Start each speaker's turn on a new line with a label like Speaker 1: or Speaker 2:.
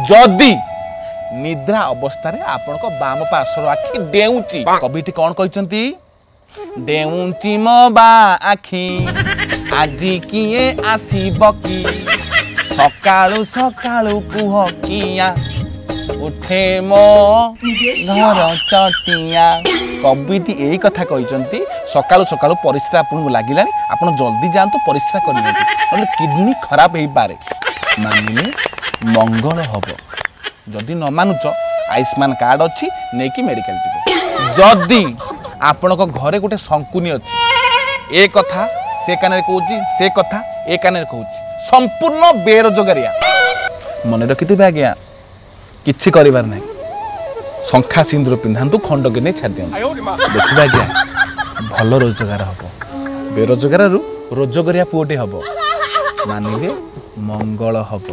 Speaker 1: जदि निद्रा अवस्था रे आपण को बाम पार्श्वर आखि डेउची कविटी कौन कहते डेउची मो बा आखि आजी किए आसीब कि सकाळु सकाळु कुह किया उठे मो घर चटिया कविटी यही कथा कहते सकाळु सकाळु परिश्रा आपन लागिला आपण जल्दी जातु परिश्रा कर किडनी खराब हो पारे मानिले मंगल हम जदि न मानुच आयुष्मान कार्ड अच्छी नहीं कि मेडिकल जीव जदि आपण घरे गोटे शंकुनी अच्छी ए कथा से कान कहूँ से कथा ए कान कहूँ संपूर्ण बेरोजगारिया मन रखिथे आज्ञा किसी कर शंखा सिंदूर पिंधातु खंड के नहीं छाड़ दिखाँ देखिए आज्ञा भल रोजगार हम बेरोजगार रोजगारिया पुओटे हम मानिले मंगल हम।